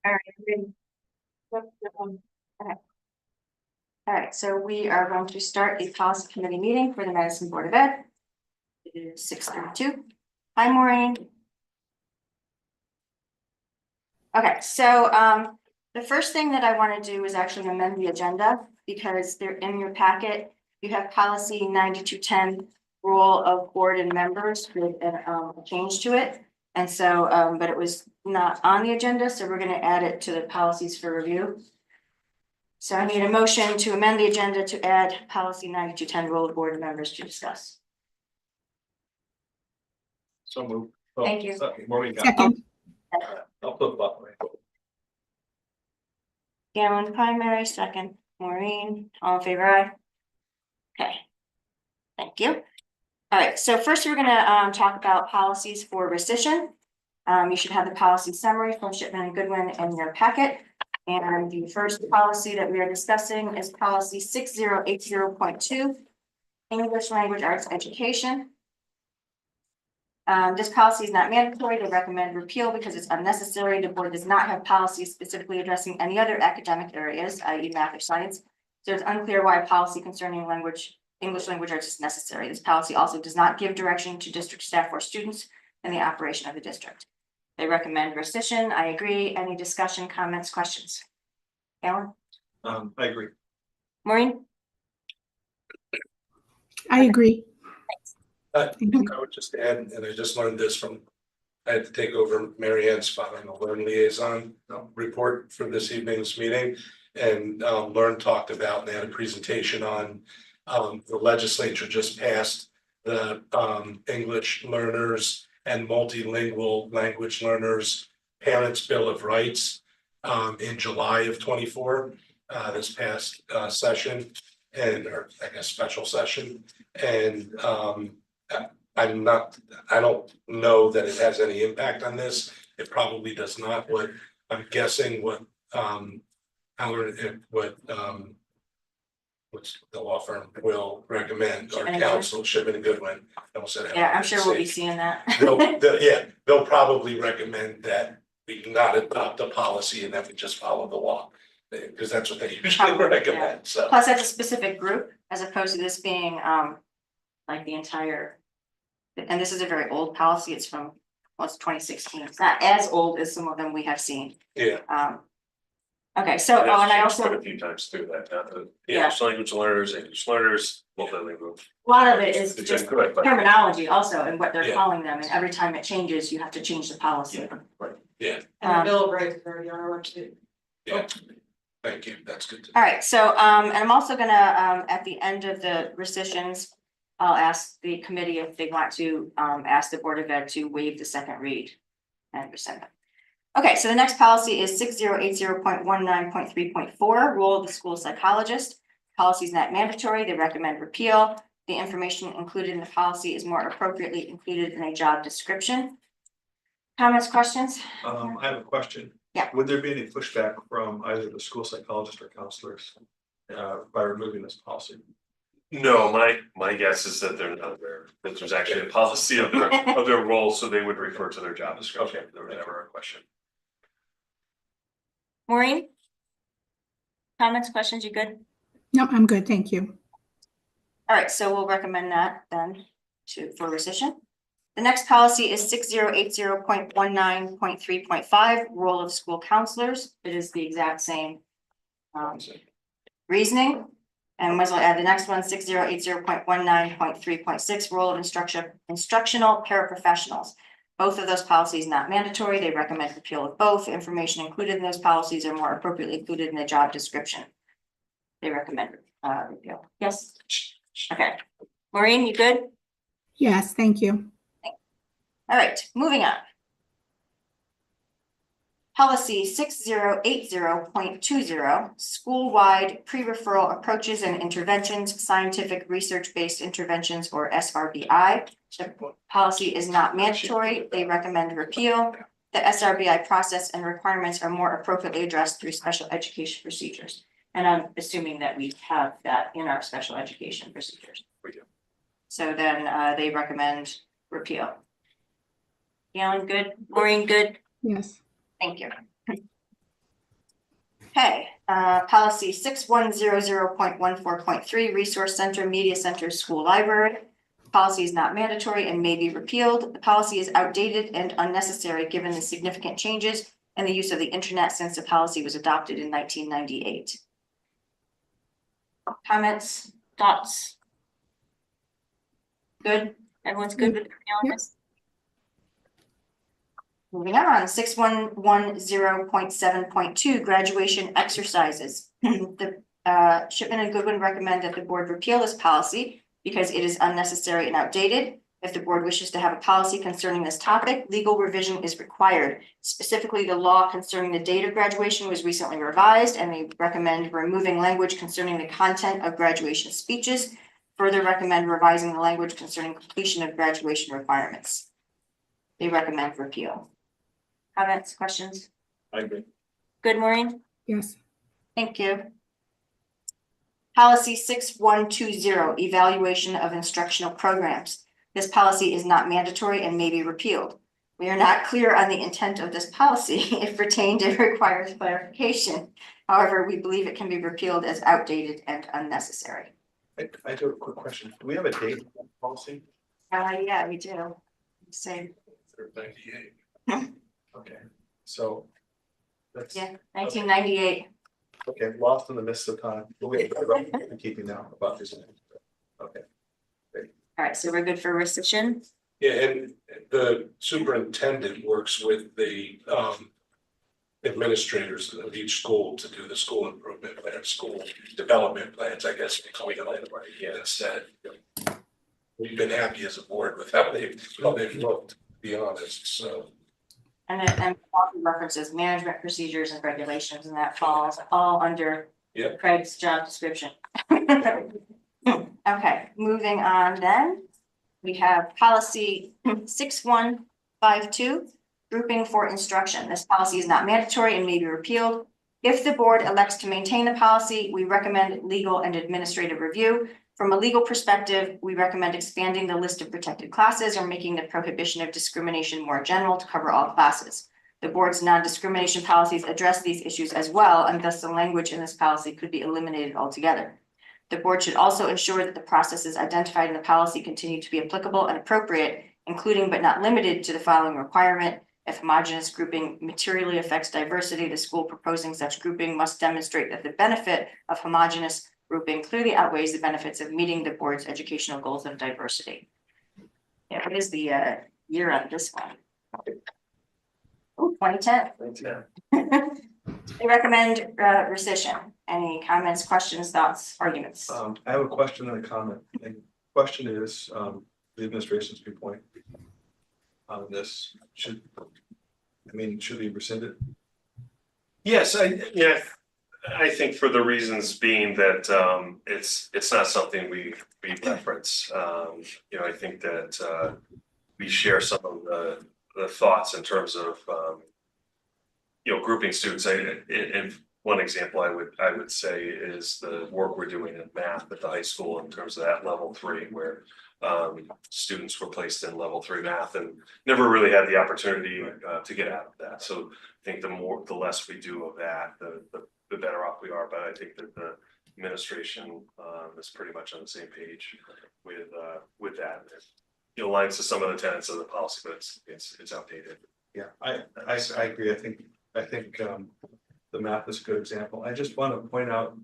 All right. Good. Okay. All right, so we are going to start the policy committee meeting for the Madison Board of Ed. It is 6:32. Hi, Maureen. Okay, so the first thing that I want to do is actually amend the agenda because they're in your packet. You have policy 9210, role of board and members with a change to it. And so, but it was not on the agenda, so we're going to add it to the policies for review. So I need a motion to amend the agenda to add policy 9210, role of board and members to discuss. So moved. Thank you. Maureen got it. Second, I'll put it up. Galen primary, second Maureen, all in favor, aye? Okay. Thank you. All right, so first we're gonna talk about policies for rescission. You should have the policy summary from Shipman and Goodwin in your packet. And the first policy that we are discussing is policy 6080.2, English language arts education. This policy is not mandatory. They recommend repeal because it's unnecessary. The board does not have policies specifically addressing any other academic areas, i.e. math or science. So it's unclear why policy concerning English language arts is necessary. This policy also does not give direction to district staff or students in the operation of the district. They recommend rescission. I agree. Any discussion, comments, questions? Alan? I agree. Maureen? I agree. I would just add, and I just learned this from, I had to take over Mary Ann's following the Learn Liaison report for this evening's meeting. And Learn talked about, and they had a presentation on, the legislature just passed the English learners and multilingual language learners Parents' Bill of Rights in July of 24, this past session, or I guess special session. And I don't know that it has any impact on this. It probably does not. What I'm guessing what what's the law firm will recommend, or counsel, Shipman and Goodwin. Yeah, I'm sure we'll be seeing that. They'll probably recommend that we not adopt a policy and that we just follow the law. Because that's what they usually recommend, so. Plus, that's a specific group as opposed to this being like the entire. And this is a very old policy. It's from, well, it's 2016. It's not as old as some of them we have seen. Yeah. Okay, so, and I also, A few times through that, Yeah. English language learners, multilingual. a lot of it is Which just correct, but- terminology also and what they're Yeah. calling them. And every time it changes, you have to change the policy. Yeah, And the Bill of Rights is already on our website. yeah. Thank you. That's good to know. All right, so, and I'm also gonna, at the end of the rescissions, I'll ask the committee if they want to, ask the Board of Ed to waive the second read and rescind them. Okay, so the next policy is 6080.19.3.4, role of the school psychologist. Policy is not mandatory. They recommend repeal. The information included in the policy is more appropriately included in a job description. Comments, questions? I have a question. Yeah. Would there be any pushback from either the school psychologist or counselors by removing this policy? No, my guess is that they're not aware that there's actually a policy of their role, so they would refer to their job description if there was ever a question. Maureen? Comments, questions, you good? No, I'm good, thank you. All right, so we'll recommend that then for rescission. The next policy is 6080.19.3.5, role of school counselors. It is the exact same reasoning. And might as well add the next one, 6080.19.3.6, role of instructional paraprofessionals. Both of those policies not mandatory. They recommend repeal of both. Information included in those policies are more appropriately included in the job description. They recommend repeal. Yes. Okay. Maureen, you good? Yes, thank you. All right, moving on. Policy 6080.20, school-wide pre-referral approaches and interventions, scientific research-based interventions, or SRBI. The policy is not mandatory. They recommend repeal. The SRBI process and requirements are more appropriately addressed through special education procedures. And I'm assuming that we have that in our special education procedures. We do. So then they recommend repeal. Galen, good? Maureen, good? Yes. Thank you. Okay, policy 6100.14.3, Resource Center, Media Center, School Library. Policy is not mandatory and may be repealed. The policy is outdated and unnecessary given the significant changes and the use of the internet since the policy was adopted in 1998. Comments, thoughts? Good, everyone's good with this? Moving on, 6110.7.2, graduation exercises. The Shipman and Goodwin recommend that the board repeal this policy because it is unnecessary and outdated. If the board wishes to have a policy concerning this topic, legal revision is required. Specifically, the law concerning the date of graduation was recently revised, and they recommend removing language concerning the content of graduation speeches. Further recommend revising the language concerning completion of graduation requirements. They recommend repeal. Comments, questions? I agree. Good, Maureen? Yes. Thank you. Policy 6120, evaluation of instructional programs. This policy is not mandatory and may be repealed. We are not clear on the intent of this policy. If retained, it requires clarification. However, we believe it can be repealed as outdated and unnecessary. I do have a quick question. Do we have a date on the policy? Yeah, we do. Same. 98. Okay, so. That's, Yeah, 1998. okay, lost in the midst of time. We'll get keeping now about this. Okay, All right, so we're good for rescission. Yeah, and the superintendent works with the administrators of each school to do the school improvement plan, school development plans, I guess. Instead. We've been happy as a board with how they've looked, to be honest, so. And it also references management procedures and regulations, and that falls all under Yep. Craig's job description. Okay, moving on then. We have policy 6152, grouping for instruction. This policy is not mandatory and may be repealed. If the board elects to maintain the policy, we recommend legal and administrative review. From a legal perspective, we recommend expanding the list of protected classes or making the prohibition of discrimination more general to cover all classes. The board's non-discrimination policies address these issues as well, and thus the language in this policy could be eliminated altogether. The board should also ensure that the processes identified in the policy continue to be applicable and appropriate, including but not limited to the following requirement. If homogeneous grouping materially affects diversity, the school proposing such grouping must demonstrate that the benefit of homogeneous grouping clearly outweighs the benefits of meeting the board's educational goals of diversity. Yeah, what is the year on this one? Oh, 2010. They recommend rescission. Any comments, questions, thoughts, arguments? I have a question and a comment. And the question is, the administration's viewpoint on this should we rescind it? Yes, I think for the reasons being that it's not something we reference. I think that we share some of the thoughts in terms of grouping students. And one example I would say is the work we're doing in math at the high school in terms of that level 3, where students were placed in level 3 math and never really had the opportunity to get out of that. So I think the less we do of that, the better off we are. But I think that the administration is pretty much on the same page with that. It aligns to some of the tenets of the policy, but it's outdated. Yeah, I agree. I think the math is a good example. I just want to point out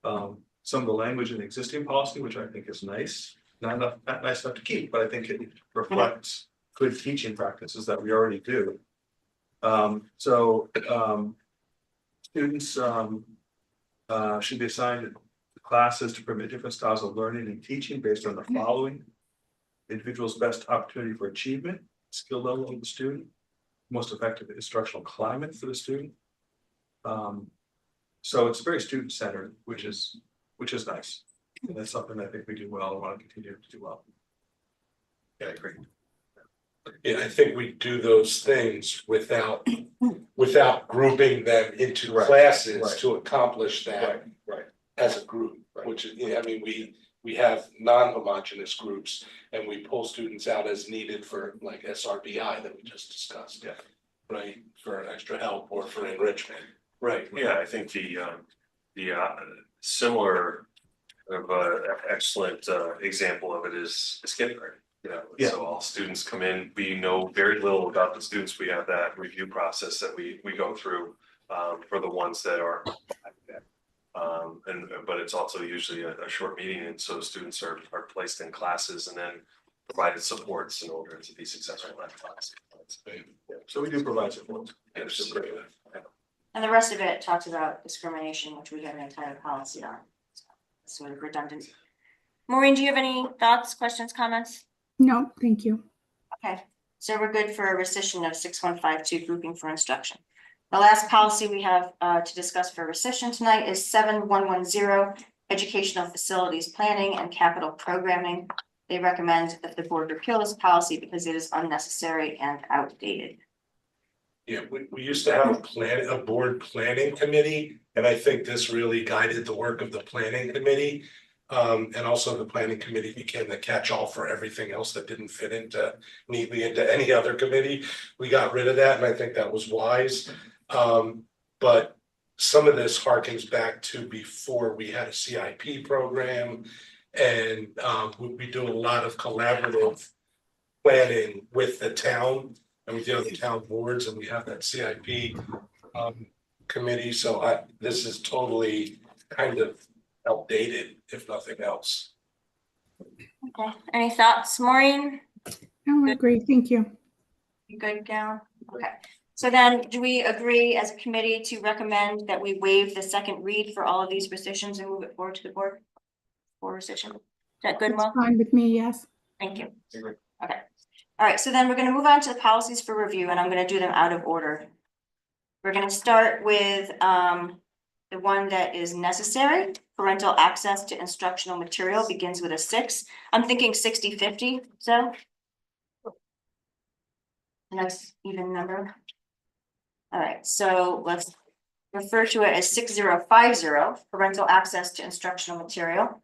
some of the language in the existing policy, which I think is nice. Not nice enough to keep, but I think it reflects good teaching practices that we already do. Students should be assigned classes to permit different styles of learning and teaching based on the following: individual's best opportunity for achievement, skill level of the student, most effective instructional climate for the student. So it's very student-centered, which is nice. And that's something I think we do well and want to continue to do well. Yeah, I agree. Yeah, I think we do those things without grouping them into Right, classes right. to accomplish that Right. as a group, Right. which is, we have non-homogeneous groups and we pull students out as needed for like SRBI that we just discussed. Yeah. Right, for extra help or for enrichment. Right, yeah, I think the similar of excellent example of it is kindergarten. You know, Yeah. so all students come in, we know very little about the students, we have that review process that we go through for the ones that are. But it's also usually a short meeting, and so students are placed in classes and then provided supports in order to be successful in that class. So we do provide support. Yes. And the rest of it talks about discrimination, which we have an entire policy on. So it's sort of redundant. Maureen, do you have any thoughts, questions, comments? No, thank you. Okay, so we're good for a rescission of 6152 grouping for instruction. The last policy we have to discuss for rescission tonight is 7110 educational facilities planning and capital programming. They recommend that the board repeal this policy because it is unnecessary and outdated. Yeah, we used to have a board planning committee, and I think this really guided the work of the planning committee. And also the planning committee became the catch-all for everything else that didn't fit neatly into any other committee. We got rid of that, and I think that was wise. But some of this harkens back to before we had a CIP program. And we do a lot of collaborative planning with the town and with the other town boards, and we have that CIP committee. So this is totally kind of outdated, if nothing else. Okay, any thoughts, Maureen? No, I agree. Thank you. You good, Gal? Okay, so then do we agree as a committee to recommend that we waive the second read for all of these rescissions and move it forward to the board for rescission? Is that good, That's Mo? fine with me, yes. Thank you. Agree. Okay, all right, so then we're gonna move on to the policies for review, and I'm gonna do them out of order. We're gonna start with the one that is necessary. Parental access to instructional material begins with a 6. I'm thinking 60/50, so. A nice even number. All right, so let's refer to it as 6050, parental access to instructional material.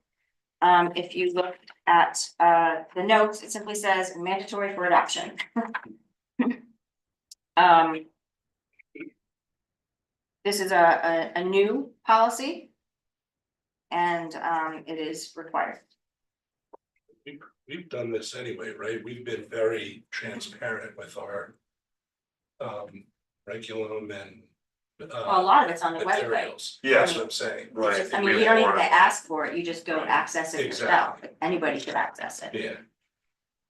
If you look at the notes, it simply says mandatory for adoption. This is a new policy. And it is required. We've done this anyway, right? We've been very transparent with our curriculum and Well, a lot of it's on the website. materials. Yeah. That's what I'm saying. Right. It's just- I mean, you don't even have to ask for it, you just go access it yourself, Exactly. anybody could access it. Yeah,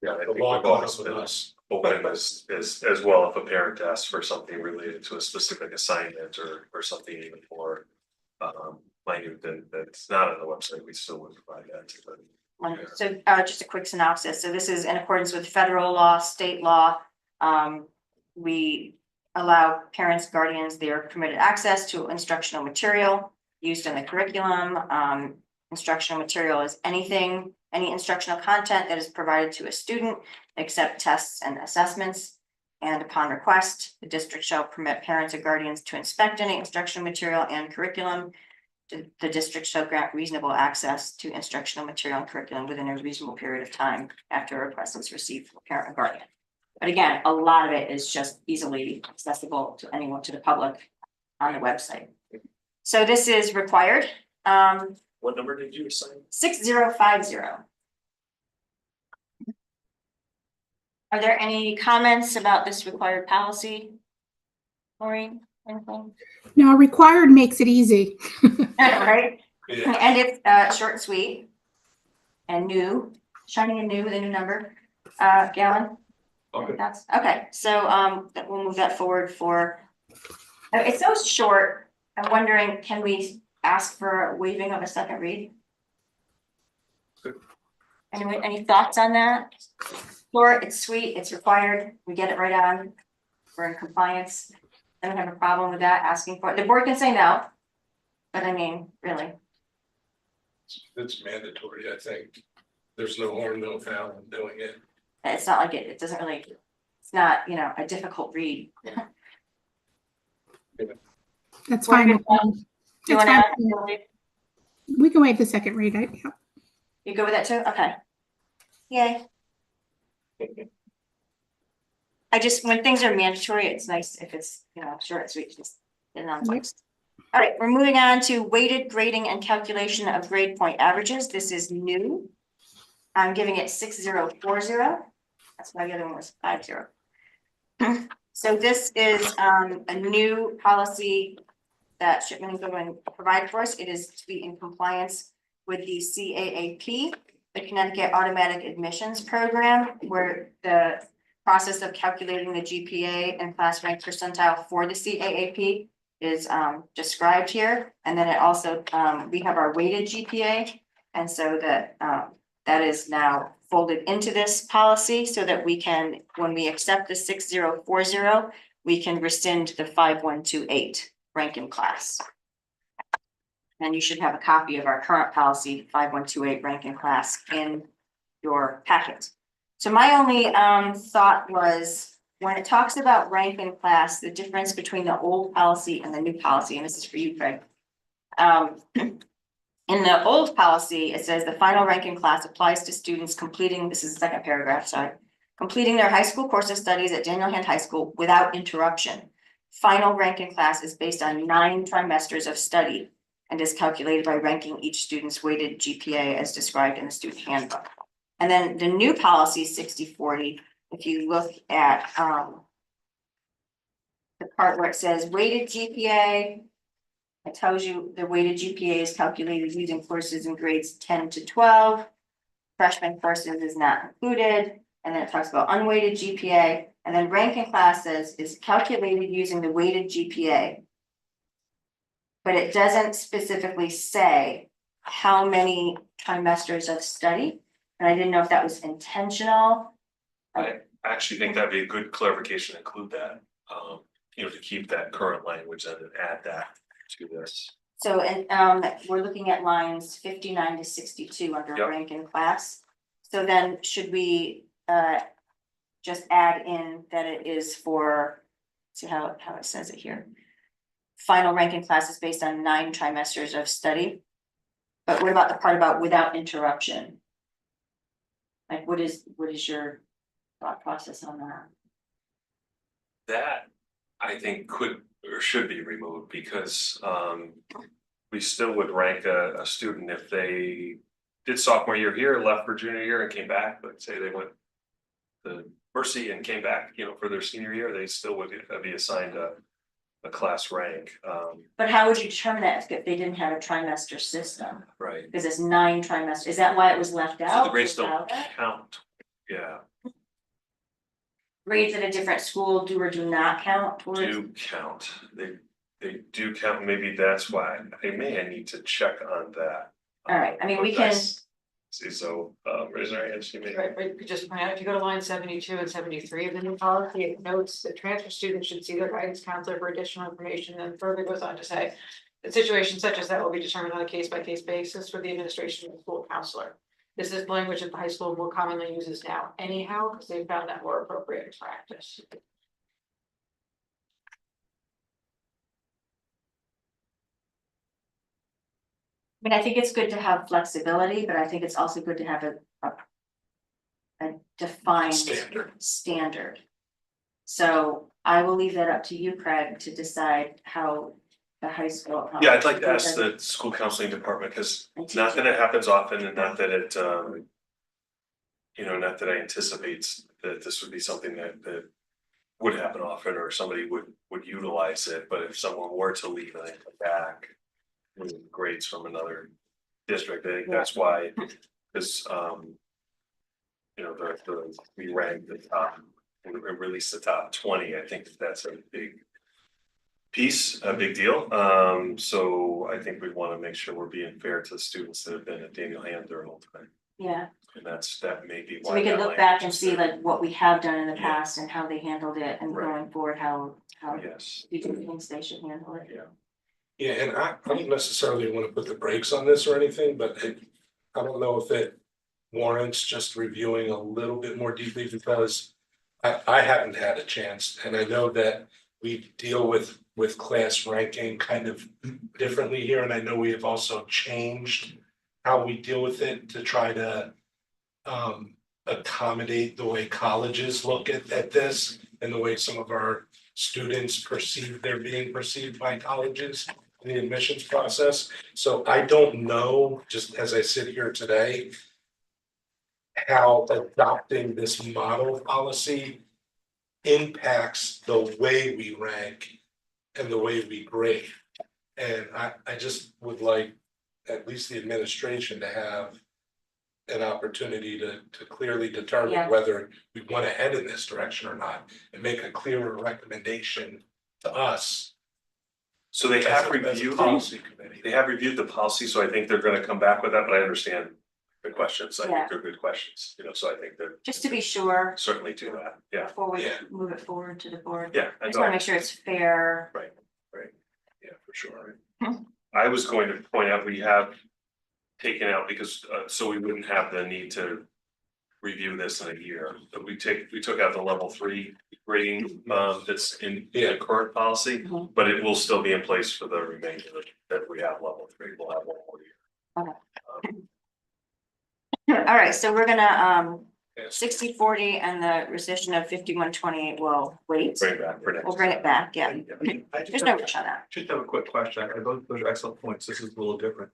Yeah, I the think law we've goes always with been us. open as well if a parent asks for something related to a specific assignment or something even more minute that's not on the website, we still would provide that to them. So just a quick synopsis, so this is in accordance with federal law, state law. We allow parents, guardians, their permitted access to instructional material used in the curriculum. Instructional material is any instructional content that is provided to a student, except tests and assessments. And upon request, the district shall permit parents or guardians to inspect any instructional material and curriculum. The district shall grant reasonable access to instructional material and curriculum within a reasonable period of time after a request is received from a parent or guardian. But again, a lot of it is just easily accessible to anyone, to the public on the website. So this is required. What number did you assign? 6050. Are there any comments about this required policy? Maureen, anything? No, required makes it easy. Right, Yeah, and it's short and sweet. And new, shining and new with a new number. Galen? Okay. That's okay, so that we'll move that forward for. It's so short, I'm wondering, can we ask for a waiving of a second read? Good. Any thoughts on that? Short, it's sweet, it's required, we get it right on, we're in compliance. I don't have a problem with that, asking for it, the board can say no. But I mean, really, it's mandatory, I think. There's no harm, no foul in doing it. it's not like it doesn't really, it's not, a difficult read. That's We're fine. good with me. Do you That's wanna, fine. We can waive the second read. Yeah. you go with that too? Okay. Yay. I just, when things are mandatory, it's nice if it's, short and sweet, just get it on Yep. text. All right, we're moving on to weighted grading and calculation of grade point averages. This is new. I'm giving it 6040. That's why the other one was 50. So this is a new policy that Shipman is going to provide for us. It is to be in compliance with the CAAP, the Connecticut Automatic Admissions Program, where the process of calculating the GPA and class rank percentile for the CAAP is described here. And then it also, we have our weighted GPA. And so that that is now folded into this policy so that we can, when we accept the 6040, we can rescind the 5128 rank in class. And you should have a copy of our current policy, 5128 rank in class, in your packet. So my only thought was, when it talks about rank in class, the difference between the old policy and the new policy, and this is for you, Craig. In the old policy, it says the final rank in class applies to students completing, this is the second paragraph, sorry, completing their high school course of studies at Daniel Hand High School without interruption. Final rank in class is based on 9 trimesters of study and is calculated by ranking each student's weighted GPA as described in the student handbook. And then the new policy 6040, if you look at the part where it says weighted GPA, it tells you the weighted GPA is calculated using courses in grades 10 to 12. Freshman courses is not included. And then it talks about unweighted GPA. And then rank in class says is calculated using the weighted GPA. But it doesn't specifically say how many trimesters of study. And I didn't know if that was intentional. I actually think that'd be a good clarification, to include that, you know, to keep that current language and add that to this. So, and we're looking at lines 59 to 62 under Yep. rank in class. So then should we just add in that it is for, see how it says it here. Final rank in class is based on 9 trimesters of study. But what about the part about without interruption? Like what is your thought process on that? That, I think, could or should be removed, because we still would rank a student if they did sophomore year here, left for junior year and came back, but say they went to Mercy and came back, you know, for their senior year, they still would be assigned a class rank. But how would you determine that if they didn't have a trimester system? Right. Because it's 9 trimesters. Is that why it was left So out? the grades don't without it? count. Yeah, Grades at a different school do or do not count towards? do count. They do count. Maybe that's why. I need to check on that. All right, I mean, we But can, See, so, raise our hands, you may. Right, but you could just point out, if you go to line 72 and 73 of the new policy, it notes that transfer students should see their guidance counselor for additional information, and further goes on to say. The situation such as that will be determined on a case-by-case basis for the administration of the school counselor. This is language that the high school more commonly uses now anyhow, because they found that more appropriate in practice. I mean, I think it's good to have flexibility, but I think it's also good to have a defined standard. So I will leave that up to you, Craig, to decide how the high school. Yeah, I'd like to ask the school counseling department, because not that it happens often and not that it, you know, not that I anticipate that this would be something that would happen often or somebody would utilize it, but if someone were to leave and then come back with grades from another district, I think that's why, because, you know, we ranked the top, and released the top 20, I think that's a big piece, a big deal. So I think we want to make sure we're being fair to the students that have been at Daniel Hand their whole time. Yeah, And that may be so why. we can that look back language and is see there. like what we have done in the Yeah. past and how they handled it and Right. going forward, how Yes, you do things they should handle it. yeah. Yeah, and I don't necessarily want to put the brakes on this or anything, but I don't know if it warrants just reviewing a little bit more deeply, because I haven't had a chance, and I know that we deal with class ranking kind of differently here, and I know we have also changed how we deal with it to try to accommodate the way colleges look at this and the way some of our students perceive they're being perceived by colleges. the admissions process. So I don't know, just as I sit here today, how adopting this model policy impacts the way we rank and the way we grade. And I just would like at least the administration to have an opportunity to clearly Yeah. determine whether we want to head in this direction or not, and make a clearer recommendation to us. So they as have a reviewed, policy committee. they have reviewed the policy, so I think they're gonna come back with that, but I understand the questions. I Yeah. think they're good questions, so I think they're Just to be sure, certainly do that. Yeah, before we Yeah. move it forward to the board. yeah. I just wanna make sure it's fair. Yeah, for sure. Hmm. I was going to point out, we have taken out because, so we wouldn't have the need to review this in a year, but we took out the level 3 grading, that's in the current policy, Mhm. but it will still be in place for the remainder that we have level 3, we'll have one more year. All right, so we're gonna, Yes. 60-40 and the rescission of 51-28 will wait. Bring it back for next. We'll bring it back, yeah. I There's no rush on that. just have a quick question. I those are excellent points. This is a little different.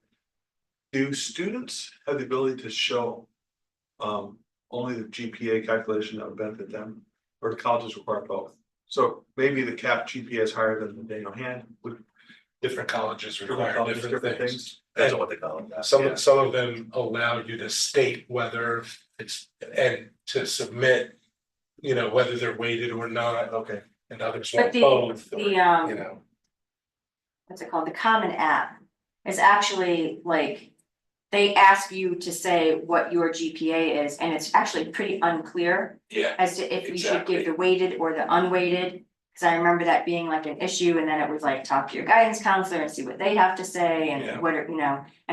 Do students have the ability to show only the GPA calculation that would benefit them, or do colleges require both? So maybe the cap GPA is higher than the Daniel Hand, would Different colleges different require colleges different things. That's what they call it. Some of them allow you to state whether it's, and to submit, whether they're weighted or not, okay. and others But want the- both, or, the, what's it called? The Common App is actually like, they ask you to say what your GPA is, and it's actually pretty unclear yeah, as to if you should give Exactly. the weighted or the unweighted. Cause I remember that being like an issue, and then it was like, talk to your guidance counselor and see what they have to say Yeah. and what are, and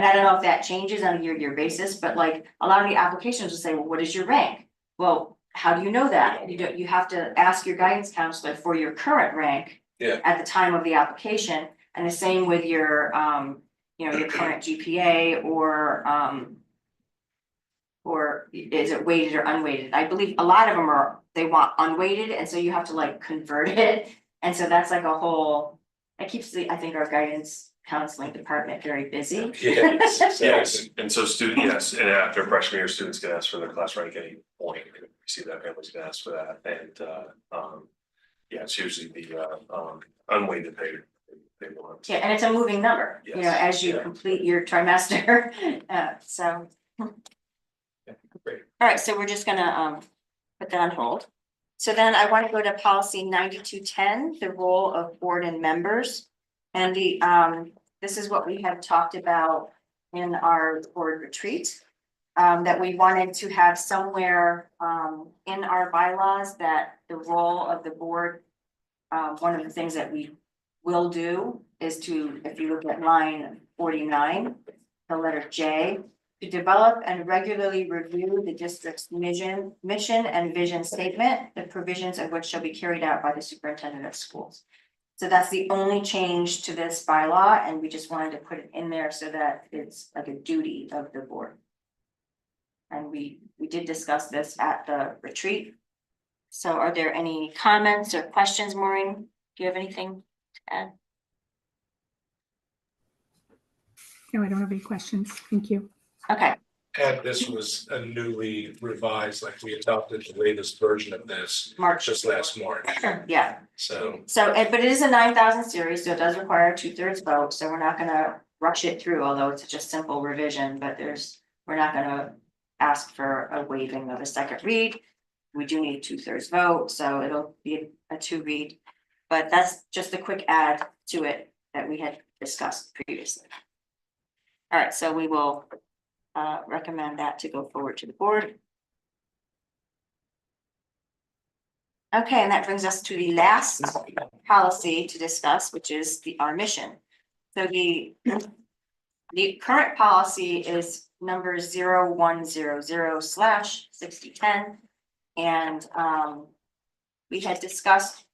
I don't know if that changes on a year-to-year basis, but like, a lot of the applications will say, well, what is your rank? Well, how do you know that? You have to ask your guidance counselor for your current rank. Yeah. At the time of the application, and the same with your, your current GPA or is it weighted or unweighted? I believe a lot of them they want unweighted, and so you have to like convert it. And so that's like a whole, that keeps I think our guidance counseling department very busy. yes, Yes, exactly. and so yes, and after freshman year, students can ask for their class rank at any point, if you see that families can ask for that, and yeah, it's usually the unweighted they want. Yeah, and it's a moving number, Yes, as you yeah. complete your trimester, so. Great. All right, so we're just gonna put that on hold. So then I want to go to policy 9210, the role of board and members. And this is what we had talked about in our board retreat. That we wanted to have somewhere in our bylaws that the role of the board. One of the things that we will do is to, if you look at line 49, the letter J, to develop and regularly review the district's mission and vision statement, the provisions of which shall be carried out by the superintendent of schools. So that's the only change to this bylaw, and we just wanted to put it in there so that it's like a duty of the board. And we did discuss this at the retreat. So are there any comments or questions, Maureen? Do you have anything to add? No, I don't have any questions. Thank you. Okay, And this was a newly revised, like we adopted the latest version of this March. just last March, Yeah, so. so, but it is a 9,000 series, so it does require a 2/3 vote, so we're not gonna rush it through, although it's just simple revision, but we're not gonna ask for a waiving of a second read. We do need 2/3 vote, so it'll be a 2 read, but that's just a quick add to it that we had discussed previously. All right, so we will recommend that to go forward to the board. Okay, and that brings us to the last policy to discuss, which is our mission. So the current policy is number 0100/6010. And we had discussed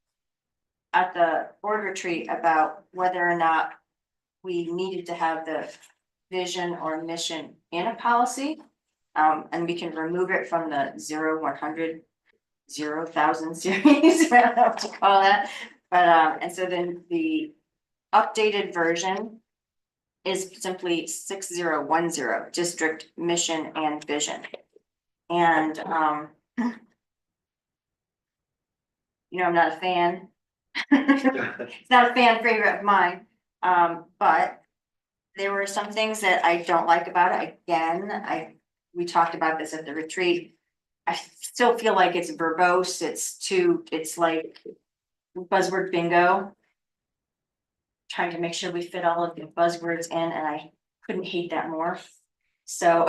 at the board retreat about whether or not we needed to have the vision or mission in a policy. And we can remove it from the 0-100, 0,000 series, I don't know what to call that. But and so then the updated version is simply 6010, district mission and vision. And, I'm not a fan. It's not a fan favorite of mine, but there were some things that I don't like about it. Again, we talked about this at the retreat. I still feel like it's verbose, it's like buzzword bingo. Trying to make sure we fit all of the buzzwords in, and I couldn't hate that more. So,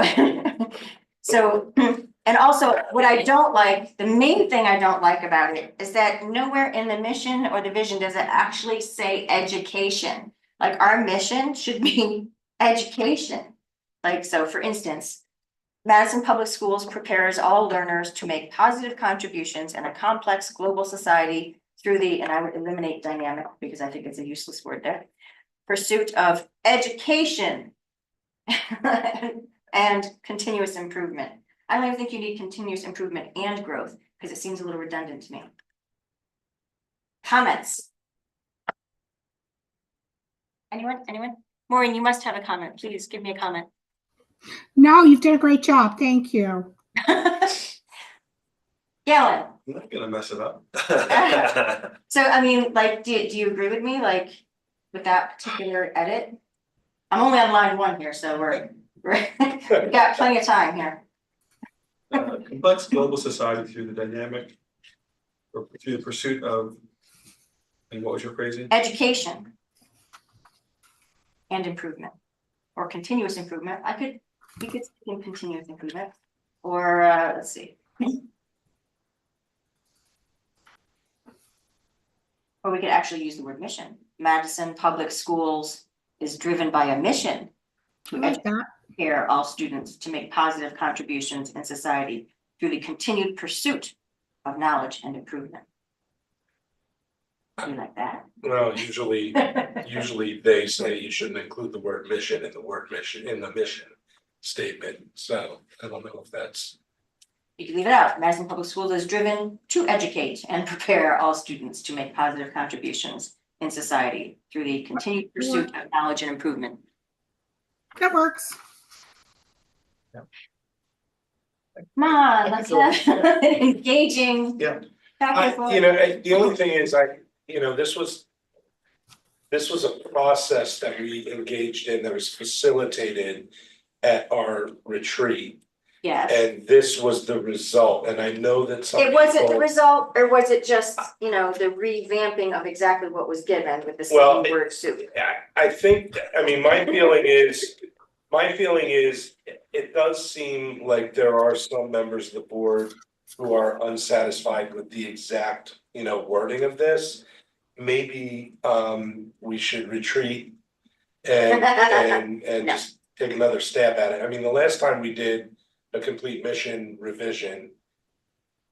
and also what I don't like, the main thing I don't like about it is that nowhere in the mission or the vision does it actually say education. Like our mission should be education. Like, so for instance, Madison Public Schools prepares all learners to make positive contributions in a complex global society through the, and I would eliminate dynamic because I think it's a useless word there, pursuit of education and continuous improvement. I don't even think you need continuous improvement and growth because it seems a little redundant to me. Comments? Anyone? Maureen, you must have a comment. Please give me a comment. No, you've done a great job. Thank you. Galen, I'm not gonna mess it up. so I mean, like, do you agree with me, like, with that particular edit? I'm only on line 1 here, so we've got plenty of time here. Complex global society through the dynamic, or through the pursuit of, and what was your phrasing? Education and improvement, or continuous improvement. We could speak in continuous improvement, or let's see. Or we could actually use the word mission. Madison Public Schools is driven by a mission I to like that. educate all students to make positive contributions in society through the continued pursuit of knowledge and improvement. Do you like that? Well, usually they say you shouldn't include the word mission in the mission statement, so I don't know if that's. You can leave it out. Madison Public Schools is driven to educate and prepare all students to make positive contributions in society through the continued pursuit of knowledge and improvement. That works. Come on, let's have engaging. Yeah. Back and forth. The only thing is, this was a process that we engaged in that was facilitated at our retreat. Yes. And this was the result, and I know that some It wasn't the people- result, or was it just, the revamping of exactly what was given with the Well, same word soup? I think, my feeling is, it does seem like there are some members of the board who are unsatisfied with the exact, wording of this. Maybe, we should retreat and No. just take another stab at it. I mean, the last time we did a complete mission revision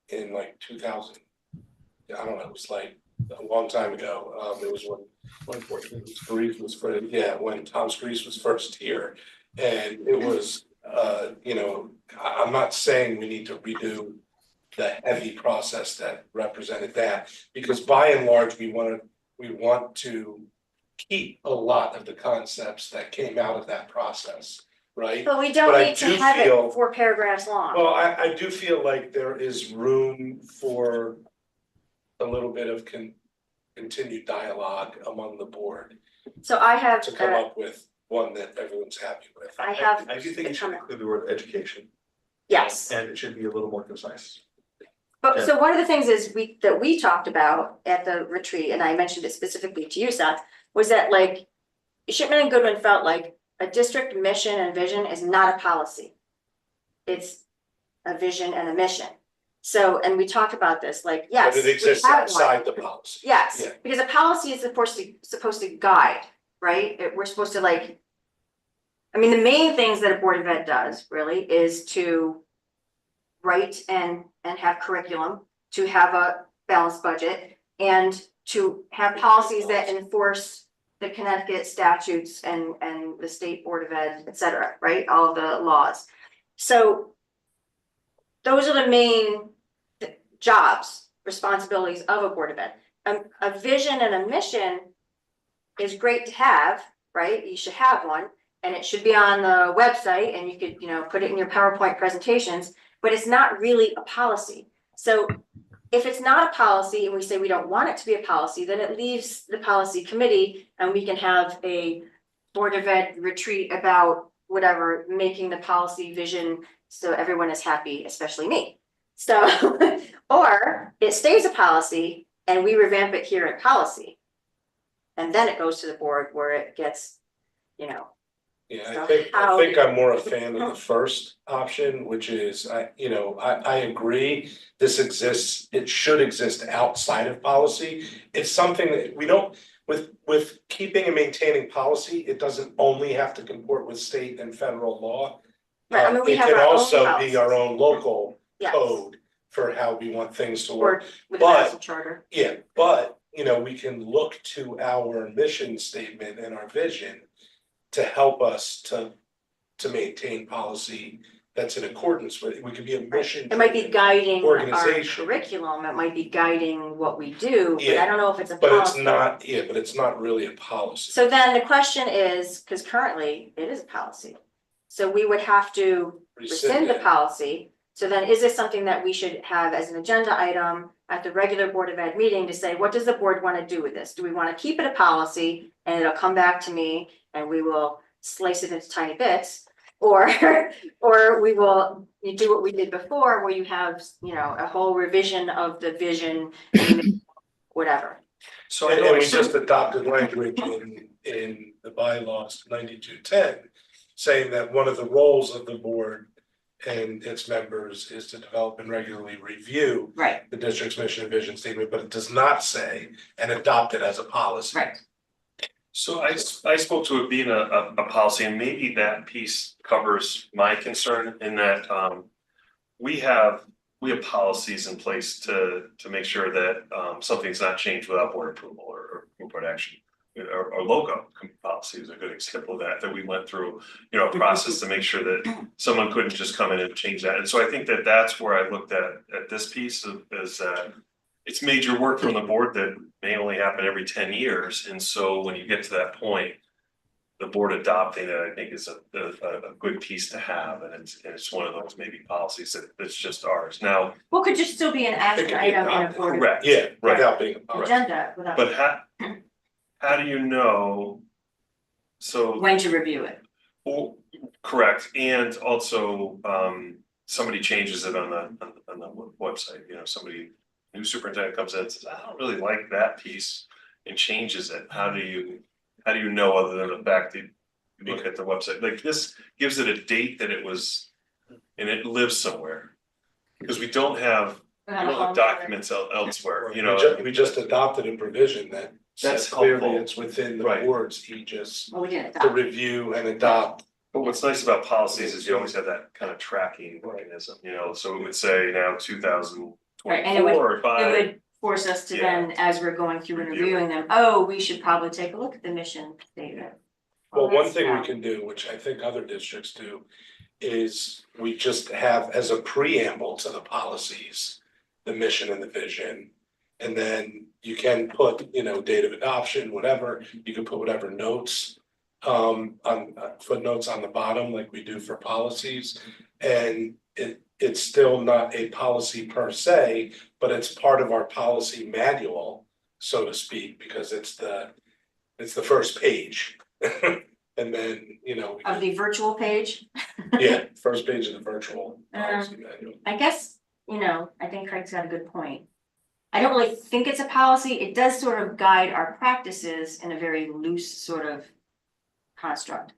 in like 2000, I don't know, it was like a long time ago. It was when Screese was first, when Tom Screese was first here. And it was, I'm not saying we need to redo the heavy process that represented that, because by and large, we want to keep a lot of the concepts that came out of that process, right? But we don't But I need to do have feel- it 4 paragraphs long. Well, I do feel like there is room for a little bit of continued dialogue among the board So I have, to come up with one that everyone's happy with. I have I do think a it should comment. include the word education, Yes. and it should be a little more concise. But so one of the things is that we talked about at the retreat, and I mentioned it specifically to you, Seth, was that like Shipman and Goodwin felt like a district mission and vision is not a policy. It's a vision and a mission. So, and we talked about this, like, yes. But it we exists have one. outside the policy. Yes, Yeah. because a policy is supposed to guide, right? We're supposed to like. I mean, the main things that a Board of Ed does really is to write and have curriculum, to have a balanced budget, and to have policies that enforce the Connecticut statutes and the state Board of Ed, et cetera, right? All of the laws. So those are the main jobs, responsibilities of a Board of Ed. A vision and a mission is great to have, right? You should have one, and it should be on the website, and you could, put it in your PowerPoint presentations, but it's not really a policy. So if it's not a policy and we say we don't want it to be a policy, then it leaves the policy committee and we can have a Board of Ed retreat about whatever, making the policy vision so everyone is happy, especially me. So, or it stays a policy and we revamp it here in policy. And then it goes to the board where it gets, Yeah, So I think how- I'm more a fan of the first option, which is, I agree. This exists, it should exist outside of policy. It's something that we don't, with keeping and maintaining policy, it doesn't only have to comport with state and federal law. Right, I mean, we It have can our own also be policies. our own local yes, code for how we want things to work. or with the But- Madison Charter. Yeah, but, we can look to our mission statement and our vision to help us to maintain policy that's in accordance with, we could be a mission. It might be guiding our Organization. curriculum, it might be guiding what we do, but I Yeah, don't know if it's a But it's policy. not, but it's not really a policy. So then the question is, because currently it is a policy, so we would have to rescind the it. policy. So then is this something that we should have as an agenda item at the regular Board of Ed meeting to say, what does the board want to do with this? Do we want to keep it a policy and it'll come back to me and we will slice it into tiny bits? Or, or we will do what we did before, where you have, a whole revision of the vision, whatever. So I And know we just adopted language in the bylaws 9210, saying that one of the roles of the board and its members is to develop and regularly review Right, the district's mission and vision statement, but it does not say and adopt it as a policy. right. So I spoke to it being a policy, and maybe that piece covers my concern in that we have policies in place to make sure that something's not changed without board approval or board action. Our logo policy is a good example of that we went through, a process to make sure that someone couldn't just come in and change that. And so I think that that's where I looked at this piece is that it's major work from the board that may only happen every 10 years. And so when you get to that point, the board adopting it, I think is a good piece to have. And it's one of those maybe policies that's just ours. Now, Well, could just still be an action It could be item in a adopted. board correct. Yeah, Right. without being a policy. agenda without But how do you know? So, when to review it. well, correct, and also, somebody changes it on the website, somebody, new superintendent comes in and says, I don't really like that piece, and changes it, how do you know, other than the fact that you look at the website, like this gives it a date that it was, and it lives somewhere. Because we don't have documents elsewhere, We just adopted a provision that That's says clearly helpful. it's within the Right. board's aegis Well, we didn't to adopt. review and adopt. But what's nice about policies is you always have that kind of tracking mechanism, so it would say now 2024 Right, and it would- or It 5. would force us to Yeah. then, as we're going through and Review it. reviewing them, oh, we should probably take a look at the mission statement. Well, one that's thing we not- can do, which I think other districts do, is we just have as a preamble to the policies, the mission and the vision. And then you can put, date of adoption, whatever, you can put whatever notes on footnotes on the bottom like we do for policies. And it's still not a policy per se, but it's part of our policy manual, so to speak, because it's the first page. And then, we Of can- the virtual page, yeah, first page of the virtual policy manual. I guess, I think Craig's got a good point. I don't really think it's a policy, it does sort of guide our practices in a very loose sort of construct.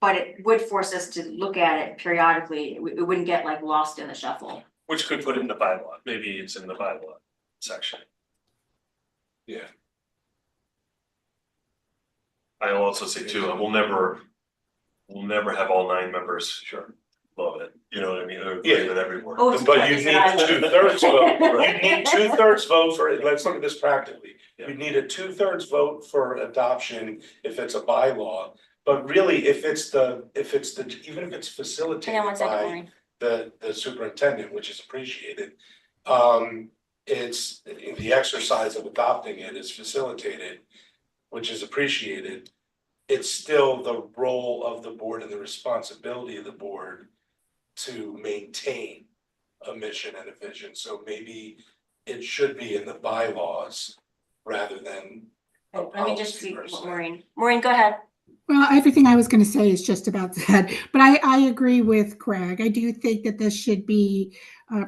But it would force us to look at it periodically, it wouldn't get like lost in the shuffle. Which could put it in the bylaw, maybe it's in the bylaw section. Yeah. I'll also say too, we'll never have all 9 members, sure, love it, you know what I mean, or agree Yeah. with every word. Oh, it's But what you is need it? I love it. 2/3 vote, Right. you need 2/3 vote for, let's look at this practically. Yeah. You need a 2/3 vote for adoption if it's a bylaw. But really, if it's even if it's Hang on facilitated one second, by Maureen. the superintendent, which is appreciated. It's the exercise of adopting it is facilitated which is appreciated, it's still the role of the board and the responsibility of the board to maintain a mission and a vision, so maybe it should be in the bylaws rather than a Let me just policy see, per se. Maureen, go ahead. Well, everything I was going to say is just about that, but I agree with Craig. I do think that this should be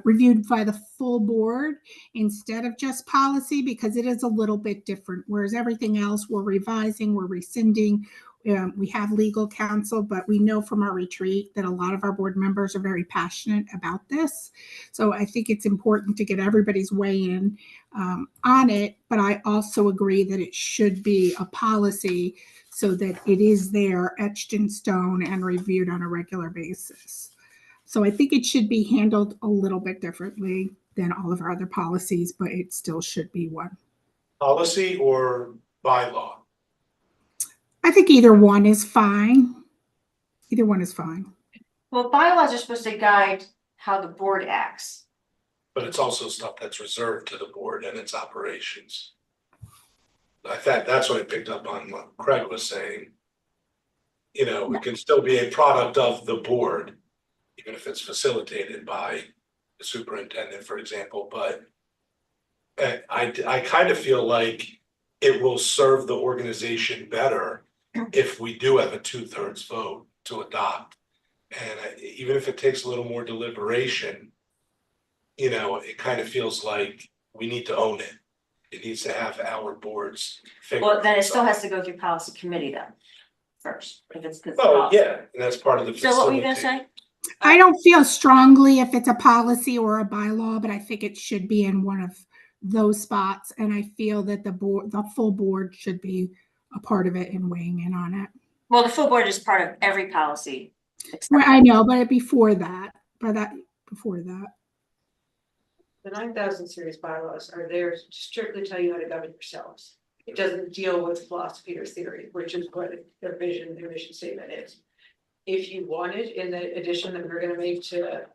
reviewed by the full board instead of just policy, because it is a little bit different. Whereas everything else, we're revising, we're rescinding. We have legal counsel, but we know from our retreat that a lot of our board members are very passionate about this. So I think it's important to get everybody's weigh in on it. But I also agree that it should be a policy so that it is there etched in stone and reviewed on a regular basis. So I think it should be handled a little bit differently than all of our other policies, but it still should be one. Policy or bylaw? I think either one is fine. Either one is fine. Well, bylaws are supposed to guide how the board acts. But it's also stuff that's reserved to the board and its operations. I think that's what I picked up on what Craig was saying. You know, it can still be a product of the board, even if it's facilitated by the superintendent, for example, but I kind of feel like it will serve the organization better if we do have a 2/3 vote to adopt. And even if it takes a little more deliberation, you know, it kind of feels like we need to own it. It needs to have our boards. Well, then it still has to go through policy committee then, first, if it's. Oh, yeah, and that's part of the. So what were you gonna say? I don't feel strongly if it's a policy or a bylaw, but I think it should be in one of those spots. And I feel that the full board should be a part of it and weighing in on it. Well, the full board is part of every policy. Well, I know, but before that. The 9,000 series bylaws are there to strictly tell you how to govern yourselves. It doesn't deal with philosophy or theory, which is what their vision, their mission statement is. If you wanted, in the addition that we're gonna make to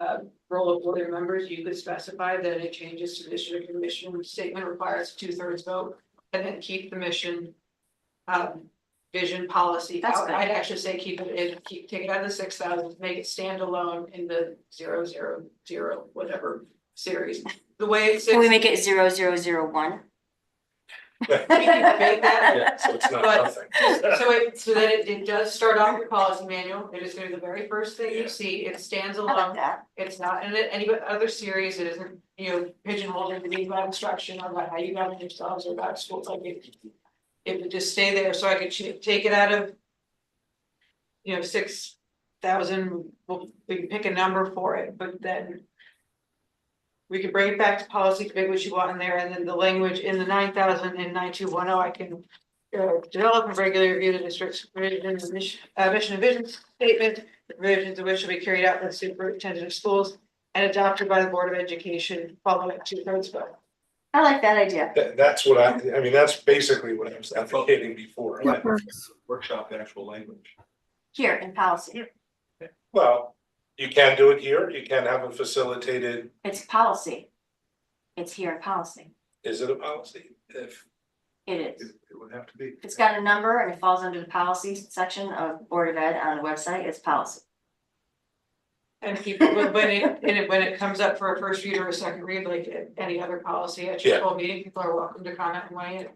roll of board members, you could specify that any changes to the mission statement requires a 2/3 vote, and then keep the mission vision policy That's out. good. I'd actually say keep take it out of the 6,000, make it standalone in the 000 whatever series. The way it's. Can we make it 0001? We can debate that. Yeah, so it's not But- nothing. So that it does start off your policy manual, it is gonna be the very first thing you see, it stands I like alone. that. It's not in any other series, it isn't, you know, pigeonholed into being about instruction or about how you govern yourselves or about schools, like it would just stay there, so I could take it out of. 6,000, we can pick a number for it, but then. We can bring it back to policy, committee, what you want in there, and then the language in the 9,000 and 9210, I can. Develop and regularly review the district's mission and vision statement, the provisions of which will be carried out by the superintendent of schools. And adopted by the Board of Education following a 2/3 vote. I like that idea. That's what I mean, that's basically what I was advocating before. That works. Workshop the actual language. Here in policy, Well, you can do it here, you can have it facilitated. it's policy. It's here in policy. Is it a policy? If, It is. It would have to be. It's got a number and it falls under the policy section of Board of Ed on the website, it's policy. And people, when it comes up for a first read or a second read, like any other policy at your Yeah. full meeting, people are welcome to comment and weigh in.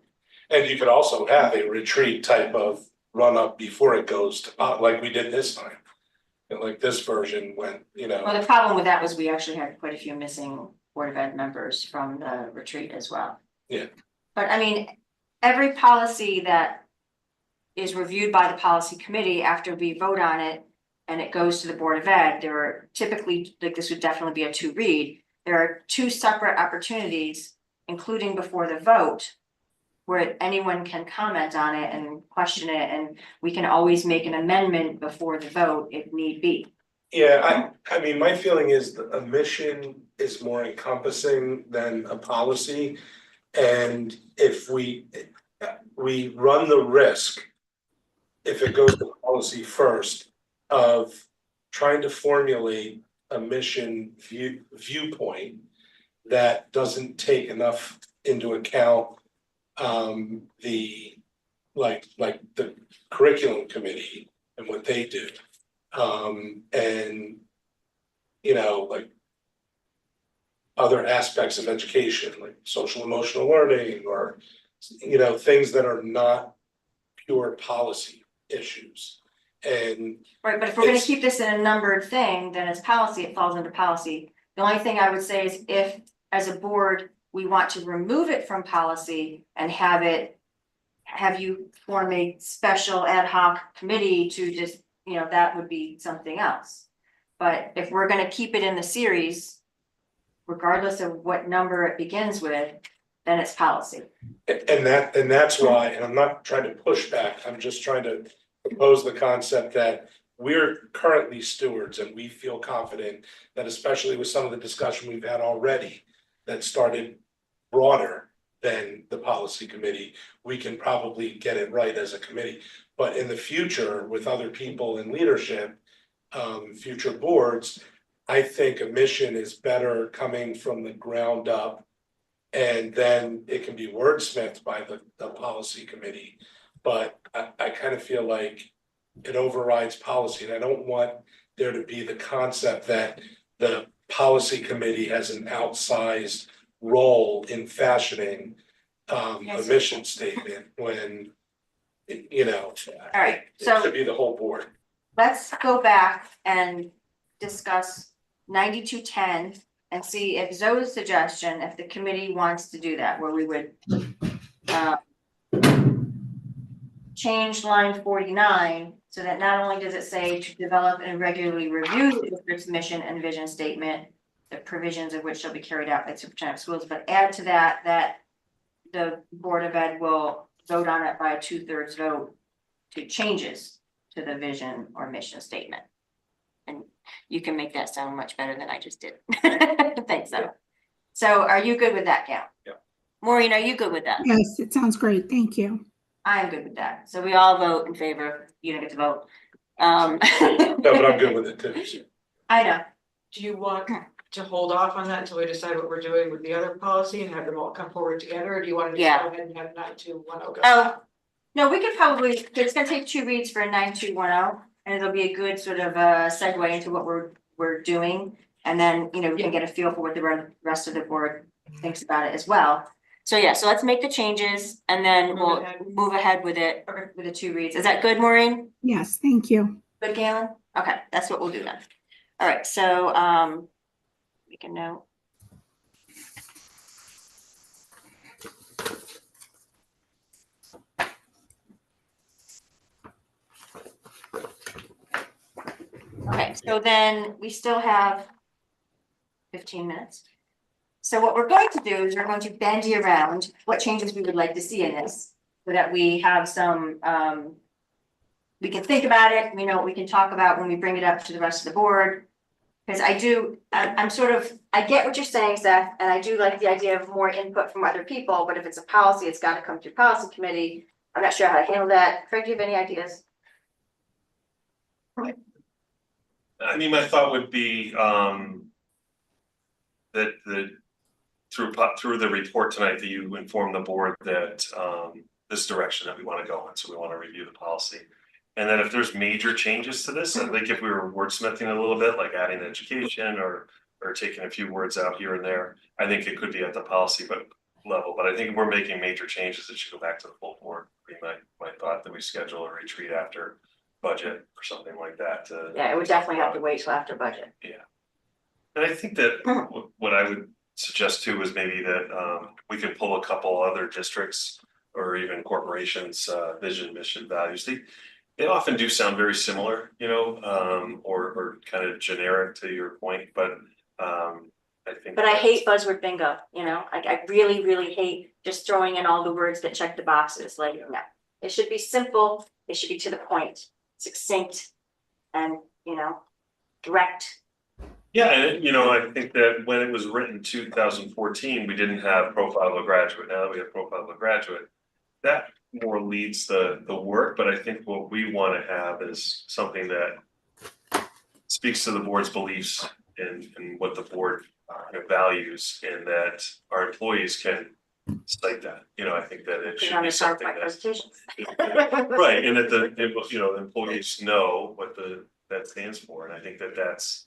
and you could also have a retreat type of run up before it goes to, like we did this time. And like this version when, Well, the problem with that was we actually had quite a few missing Board of Ed members from the retreat as well. Yeah. But I mean, every policy that is reviewed by the policy committee after we vote on it and it goes to the Board of Ed, there are typically, like this would definitely be a 2 read. There are 2 separate opportunities, including before the vote, where anyone can comment on it and question it, and we can always make an amendment before the vote if need be. Yeah, I mean, my feeling is that a mission is more encompassing than a policy. And if we run the risk, if it goes to policy first, of trying to formulate a mission viewpoint that doesn't take enough into account the like the curriculum committee and what they do. And, you know, like other aspects of education, like social emotional learning, or, you know, things that are not pure policy issues. And Right, but if we're gonna It's- keep this in a numbered thing, then it's policy, it falls under policy. The only thing I would say is if, as a board, we want to remove it from policy and have it. Have you form a special ad hoc committee to just, you know, that would be something else. But if we're gonna keep it in the series, regardless of what number it begins with, then it's policy. And that's why, and I'm not trying to push back, I'm just trying to propose the concept that we're currently stewards and we feel confident that, especially with some of the discussion we've had already that started broader than the policy committee, we can probably get it right as a committee. But in the future, with other people in leadership, future boards, I think a mission is better coming from the ground up. And then it can be wordsmithed by the policy committee. But I kind of feel like it overrides policy, and I don't want there to be the concept that the policy committee has an outsized role in fashioning a Yes. mission statement when, you know, All right, it so should be the whole board. let's go back and discuss 9210 and see if Zoe's suggestion, if the committee wants to do that, where we would uh, change line 49 so that not only does it say to develop and regularly review the district's mission and vision statement, the provisions of which shall be carried out by superintendent of schools, but add to that the Board of Ed will vote on it by a 2/3 vote to changes to the vision or mission statement. And you can make that sound much better than I just did. Thanks, though. So are you good with that, Gail? Yeah. Maureen, are you good with that? Yes, it sounds great. Thank you. I'm good with that. So we all vote in favor. You don't get to vote. No, but I'm good with it too. I know. Do you want to hold off on that until we decide what we're doing with the other policy and have them all come forward together, or do you want to just Yeah. go ahead and have 9210 go? Oh, no, we could probably, it's gonna take 2 reads for a 9210, and it'll be a good sort of segue into what we're doing. And then, you know, we can get a feel for what the rest of the board thinks about it as well. So yeah, so let's make the changes and then Move we'll ahead. move ahead with it, with the 2 reads. Is that good, Maureen? Yes, thank you. Good, Galen? Okay, that's what we'll do then. All right, so make a note. Okay, so then we still have 15 minutes. So what we're going to do is we're going to bandy around what changes we would like to see in this, so that we have some, we can think about it, we know what we can talk about when we bring it up to the rest of the board. Because I'm sort of, I get what you're saying, Seth, and I do like the idea of more input from other people, but if it's a policy, it's gotta come through policy committee. I'm not sure how to handle that. Craig, do you have any ideas? I mean, my thought would be, that through the report tonight, that you inform the board that, this direction that we wanna go in, so we wanna review the policy. And then if there's major changes to this, I think if we were wordsmithing a little bit, like adding education or taking a few words out here and there, I think it could be at the policy level, but I think if we're making major changes, it should go back to the full board. My thought that we schedule a retreat after budget or something like that to. Yeah, it would definitely have to wait till after budget. And I think that what I would suggest too is maybe that we can pull a couple other districts or even corporations' vision, mission, values. They often do sound very similar, you know, or kind of generic to your point, but I think. But I hate buzzword bingo, you know, I really, really hate just throwing in all the words that check the boxes, like, no. It should be simple, it should be to the point, succinct, and, you know, direct. Yeah, and you know, I think that when it was written 2014, we didn't have profile of a graduate. Now that we have profile of a graduate, that more leads the work, but I think what we want to have is something that speaks to the board's beliefs and what the board values, and that our employees can cite that, you know, I think that it Put it should on be the something PowerPoint that. presentations. Right, and that you know, employees know what that stands for, and I think that that's,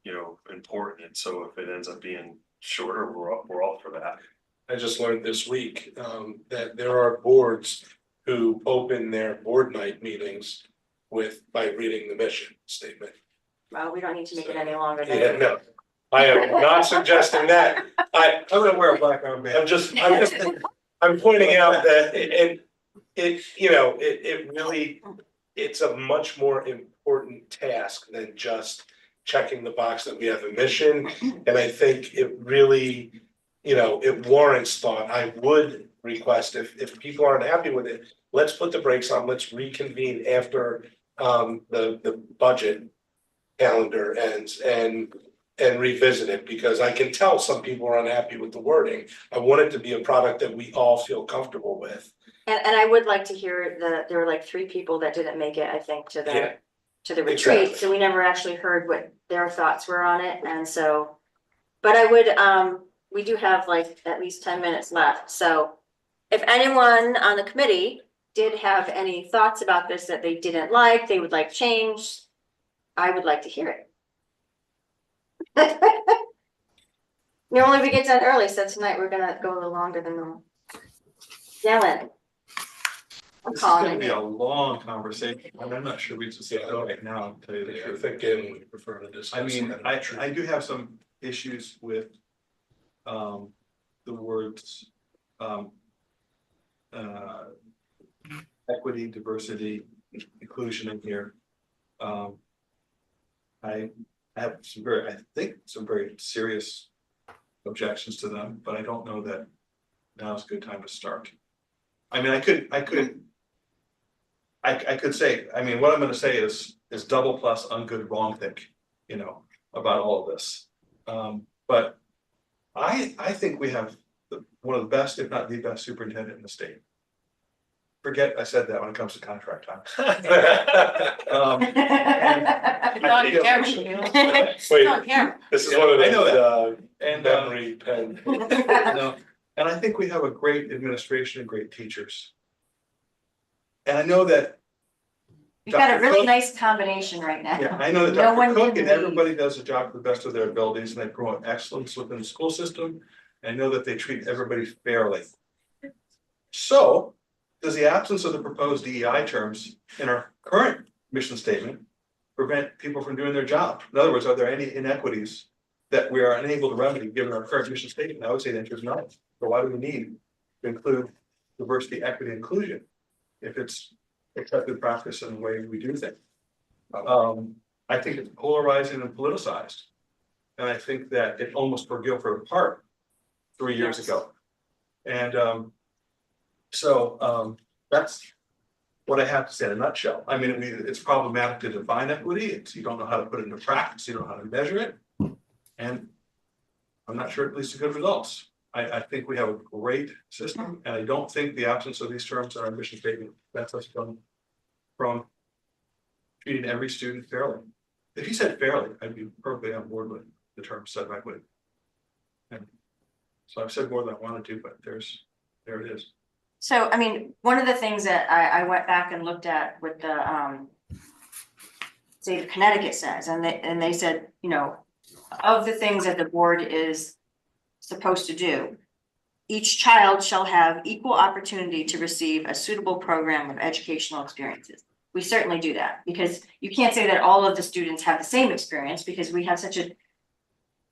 you know, important, and so if it ends up being shorter, we're all for that. I just learned this week, that there are boards who open their board night meetings by reading the mission statement. Well, we don't need to make it any longer than. Yeah, no, I am not suggesting that. I'm gonna wear a black armband. I'm pointing out that, and it, you know, it really, it's a much more important task than just checking the box that we have a mission. And I think it really, you know, it warrants thought. I would request if people aren't happy with it, let's put the brakes on, let's reconvene after the budget calendar ends and revisit it, because I can tell some people are unhappy with the wording. I want it to be a product that we all feel comfortable with. And I would like to hear there were like 3 people that didn't make it, I think, to Yeah, the retreat, exactly. so we never actually heard what their thoughts were on it, and so. But I would, we do have like at least 10 minutes left, so if anyone on the committee did have any thoughts about this that they didn't like, they would like changed, I would like to hear it. Normally we get done early, so tonight we're gonna go a little longer than normal. Dylan. I'm This is calling gonna be it. a long conversation, and I'm not sure we should say that right now, to tell you the I truth. think again, we prefer to discuss. I mean, that. I do have some issues with the words equity, diversity, inclusion in here. I have I think some very serious objections to them, but I don't know that now is a good time to start. I mean, I could say, I mean, what I'm gonna say is double plus ungood wrong think, you know, about all of this. But I think we have one of the best, if not the best superintendent in the state. Forget I said that when it comes to contract time. It's on camera, Sheila. It's on camera. This is one of I know those And memory pen. no, and I think we have a great administration and great teachers. And I know that, We've got a Dr. really Cook- nice combination right now. yeah, I know that No one Dr. Cook can and leave. everybody does the job to the best of their abilities, and they promote excellence within the school system. And I know that they treat everybody fairly. So, does the absence of the proposed DEI terms in our current mission statement prevent people from doing their job? In other words, are there any inequities that we are unable to remedy given our current mission statement? I would say the answer is no. So why do we need to include diversity, equity, inclusion if it's accepted practice in the way we do things? I think it's polarizing and politicized. And I think that it almost tore Guilford apart 3 years Yes. ago. And so that's what I have to say in a nutshell. I mean, it's problematic to define equity. It's, you don't know how to put it into practice, you don't know how to measure it. And I'm not sure it leads to good results. I think we have a great system, and I don't think the absence of these terms in our mission statement prevents us from treating every student fairly. If you said fairly, I'd be perfectly on board with the term set of equity. And so I've said more than I wanted to, but there it is. So, I mean, one of the things that I went back and looked at with the state of Connecticut says, and they said, you know, of the things that the board is supposed to do, each child shall have equal opportunity to receive a suitable program of educational experiences. We certainly do that, because you can't say that all of the students have the same experience, because we have such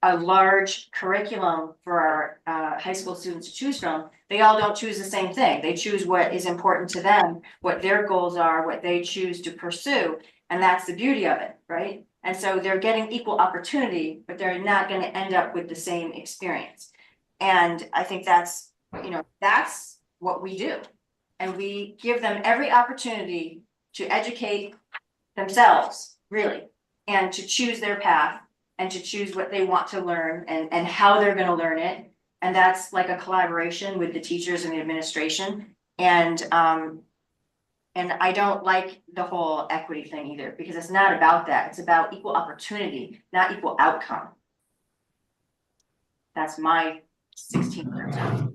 a large curriculum for our high school students to choose from. They all don't choose the same thing. They choose what is important to them, what their goals are, what they choose to pursue. And that's the beauty of it, right? And so they're getting equal opportunity, but they're not going to end up with the same experience. And I think that's, you know, that's what we do. And we give them every opportunity to educate themselves, really, and to choose their path and to choose what they want to learn and how they're going to learn it. And that's like a collaboration with the teachers and the administration. And I don't like the whole equity thing either, because it's not about that. It's about equal opportunity, not equal outcome. That's my 16%.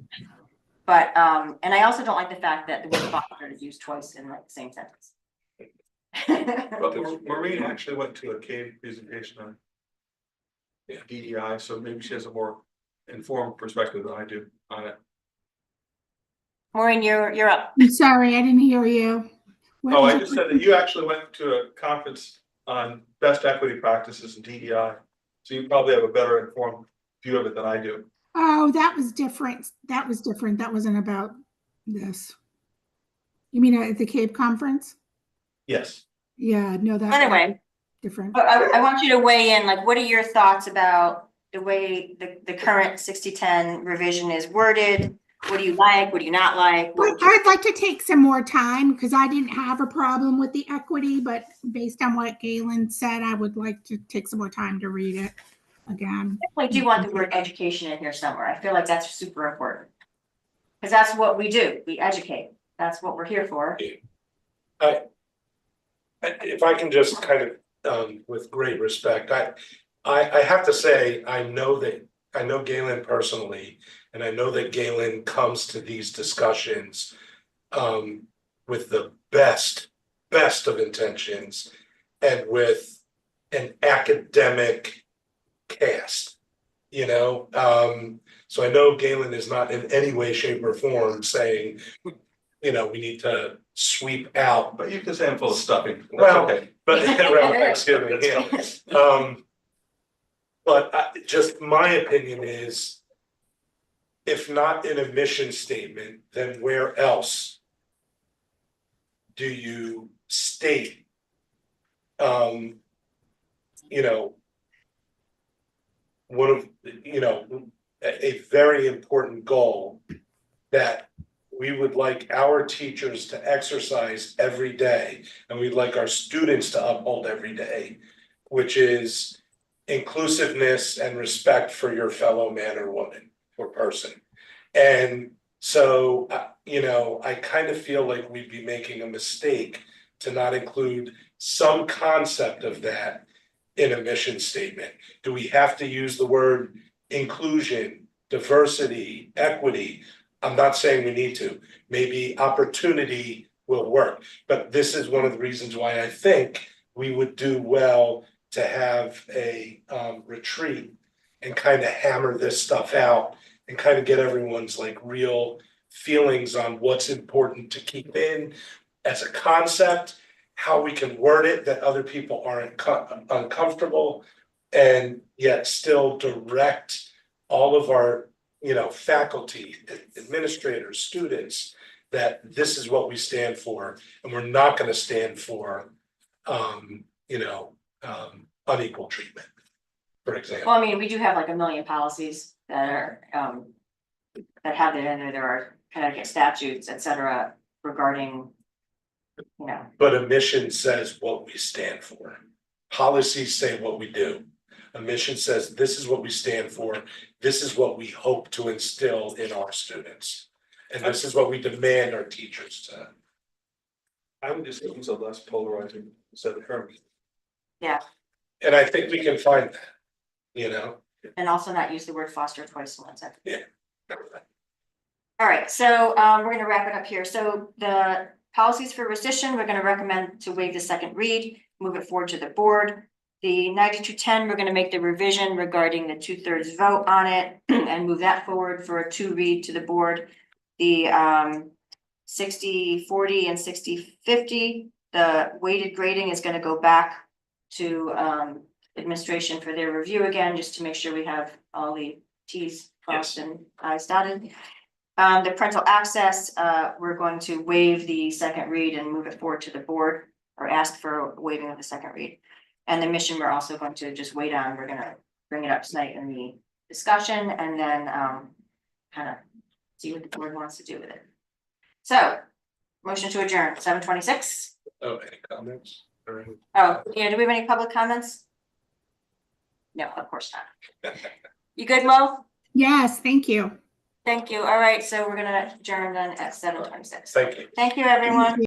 But, and I also don't like the fact that the word foster is used twice in like the same sentence. But Maureen actually went to a CAVE presentation on DEI, so maybe she has a more informed perspective than I do on it. Maureen, you're up. I'm sorry, I didn't hear you. What Oh, was I your just said that you actually went to a conference on best equity practices in DEI. So you probably have a better informed view of it than I do. Oh, that was different. That was different. That wasn't about this. You mean at the Cape Conference? Yes. Yeah, no, that was Anyway, different. but I want you to weigh in, like, what are your thoughts about the way the current 60-10 revision is worded? What do you like? What do you not like? What would you- I'd like to take some more time because I didn't have a problem with the equity, but based on what Galen said, I would like to take some more time to read it again. I do want the word education in here somewhere. I feel like that's super important. Because that's what we do. We educate. That's what we're here for. If I can just kind of, with great respect, I have to say, I know Galen personally, and I know that Galen comes to these discussions with the best of intentions and with an academic cast, you know? So I know Galen is not in any way, shape, or form saying, you know, we need to sweep out. But you can say I'm full of stuffing. That's Well, okay. but around Thanksgiving, yeah. But just my opinion is, if not in a mission statement, then where else do you state, you know, one of, you know, a very important goal that we would like our teachers to exercise every day, and we'd like our students to uphold every day, which is inclusiveness and respect for your fellow man or woman or person. And so, you know, I kind of feel like we'd be making a mistake to not include some concept of that in a mission statement. Do we have to use the word inclusion, diversity, equity? I'm not saying we need to. Maybe opportunity will work, but this is one of the reasons why I think we would do well to have a retreat and kind of hammer this stuff out and kind of get everyone's like real feelings on what's important to keep in as a concept, how we can word it that other people aren't uncomfortable, and yet still direct all of our, you know, faculty, administrators, students, that this is what we stand for, and we're not going to stand for, you know, unequal treatment, for example. Well, I mean, we do have like a million policies that are, that have it in there. There are Connecticut statutes, et cetera, regarding, you know. But a mission says what we stand for. Policies say what we do. A mission says this is what we stand for. This is what we hope to instill in our students. And this is what we demand our teachers to. I would just use a less polarizing set of terms. Yeah, And I think we can find that, you know? and also not use the word foster twice in one sentence. Yeah. All right, so we're gonna wrap it up here. So the policies for rescission, we're gonna recommend to waive the second read, move it forward to the board. The 9210, we're gonna make the revision regarding the 2/3 vote on it and move that forward for a 2 read to the board. The 60/40 and 60/50, the weighted grading is gonna go back to administration for their review again, just to make sure we have all the T's crossed and I's dotted. The parental access, we're going to waive the second read and move it forward to the board, or ask for a waiving of the second read. And the mission, we're also going to just wait on, we're gonna bring it up tonight in the discussion and then kind of see what the board wants to do with it. So, motion to adjourn, 7:26. Oh, any comments? Oh, yeah, do we have any public comments? No, of course not. You good, Mo? Yes, thank you. Thank you. All right, so we're gonna adjourn then at 7:26. Thank you. Thank you, everyone.